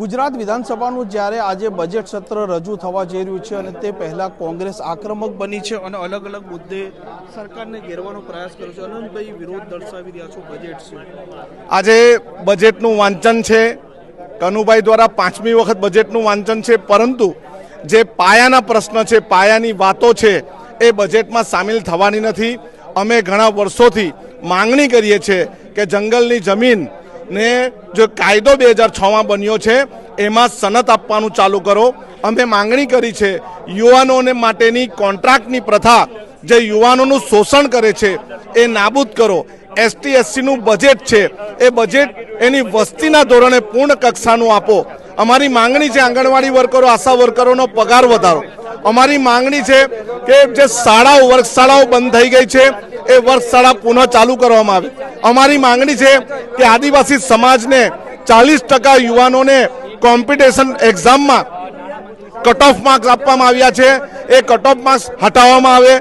ગુજરાત વિધાનસભાનું જ્યારે આજે બજેટ સત્ર રજૂ થવા જઈ રહ્યું છે અને તે પહેલા કોંગ્રેસ આક્રમક બની છે અને અલગ અલગ મુદ્દે સરકારને ઘેરવાનો પ્રયાસ કર્યો છે। અનંતભાઈ, વિરોધ દર્શાવી રહ્યા છો બજેટ છે, આજે બજેટનું વાંચન છે, કનુભાઈ દ્વારા 5મી વખત બજેટનું વાંચન છે, પરંતુ જે પાયાના પ્રશ્ન છે, પાયાની વાતો છે એ બજેટમાં સામેલ થવાની નથી। અમે ઘણા વર્ષોથી માંગણી કરીએ છીએ કે જંગલની જમીન ને જો કાયદો 2006માં બન્યો છે એમાં સનદ આપવાનું ચાલુ કરો। અમે માંગણી કરી છે યુવાનોને માટેની કોન્ટ્રાક્ટની પ્રથા જે યુવાનોનું શોષણ કરે છે એ નાબૂદ કરો। એસટી એસસીનું બજેટ છે એ બજેટ એની વસ્તીના ધોરણે પૂર્ણ કક્ષાનું આપો। અમારી માંગણી છે આંગણવાડી વર્કરો, આશા વર્કરોનો પગાર વધારો। અમારી માંગણી છે કે જે શાળાઓ વર્ગશાળાઓ બંધ થઈ ગઈ છે એ વર્ગશાળા પુનઃ ચાલુ કરવામાં આવે। અમારી માંગણી છે કે આદિવાસી સમાજને 40% યુવાનોને કોમ્પિટિશન એક્ઝામમાં કટ ઓફ માર્ક્સ આપવામાં આવ્યા છે એ કટ ઓફ માર્ક્સ હટાવવામાં આવે।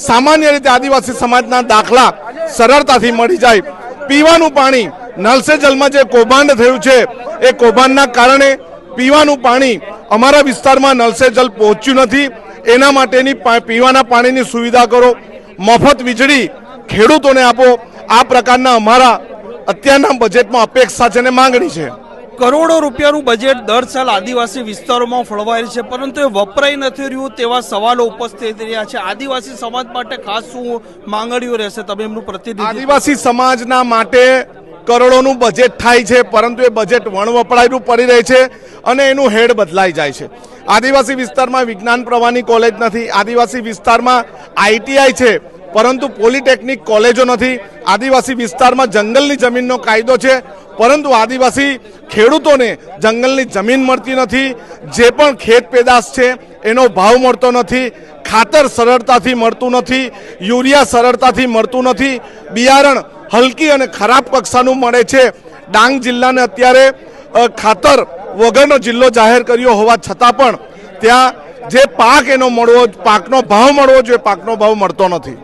સામાન્ય રીતે આદિવાસી સમાજના દાખલા સરળતાથી મળી જાય। પીવાનું પાણી નળ સે જલમાં જે કૌભાંડ થયું છે એ કૌભાંડના કારણે પીવાનું પાણી અમારા વિસ્તારમાં નળ સે જલ પહોંચ્યું નથી। એના માટેની પીવાના પાણીની સુવિધા કરો। મફત વીજળી ખેડૂતોને આપો। આ પ્રકારના અમારા અત્યારના બજેટમાં અપેક્ષા છે અને માંગણી છે। કરોડો રૂપિયાનું બજેટ દર સાલ આદિવાસી વિસ્તારોમાં ફળવાય છે, પરંતુ એ વપરાઈ નથી રહ્યું તેવા સવાલો ઉપસ્થિત રહ્યા છે। આદિવાસી સમાજ માટે ખાસ શું માંગણીઓ રહેશે? તમે એમનું પ્રતિનિધિત્વ આદિવાસી સમાજના માટે કરોડોનું બજેટ થાય છે, પરંતુ એ બજેટ વણવપરાયેલું પડી રહે છે અને એનું હેડ બદલાઈ જાય છે। આદિવાસી વિસ્તારમાં વિજ્ઞાન પ્રવાહની કોલેજ નથી। આદિવાસી વિસ્તારમાં આઈટીઆઈ છે, પરંતુ પોલિટેકનિક કોલેજો નથી। આદિવાસી વિસ્તારમાં જંગલની જમીનનો કાયદો છે, પરંતુ આદિવાસી ખેડૂતોને જંગલની જમીન મળતી નથી। જે પણ ખેત પેદાશ છે એનો ભાવ મળતો નથી। ખાતર સરળતાથી મળતું નથી। યુરિયા સરળતાથી મળતું નથી। બિયારણ હલકી અને ખરાબ કક્ષાનું મળે છે। ડાંગ જિલ્લાને અત્યારે ખાતર વગરનો જિલ્લો જાહેર કર્યો હોવા છતાં પણ ત્યાં જે પાક એનો મળવો, પાકનો ભાવ મળવો જોઈએ, પાકનો ભાવ મળતો નથી।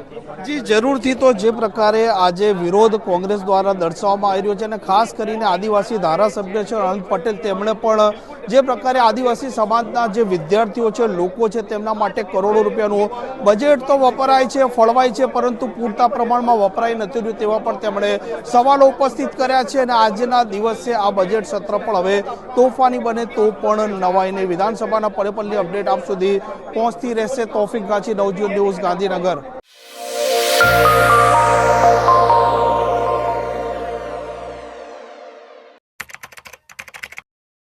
જી, જરૂરથી તો જે પ્રકારે આજે વિરોધ કોંગ્રેસ દ્વારા દર્શાવવામાં આવી રહ્યો છે અને ખાસ કરીને આદિવાસી ધારાસભ્ય છે અનંત પટેલ, તેમણે પણ જે પ્રકારે આદિવાસી સમાજના જે વિદ્યાર્થીઓ છે, લોકો છે, તેમના માટે કરોડો રૂપિયાનું બજેટ તો વપરાય છે, ફળવાય છે, પરંતુ પૂરતા પ્રમાણમાં વપરાય નથી રહ્યું તેવા પણ તેમણે સવાલો ઉપસ્થિત કર્યા છે। અને આજના દિવસે આ બજેટ સત્ર પણ હવે તોફાની બને તો પણ નવાઈ નહીં। વિધાનસભાના પળે અપડેટ આપ સુધી પહોંચતી રહેશે। તૌફિક ગાંચી, નવજીવન ન્યૂઝ, ગાંધીનગર।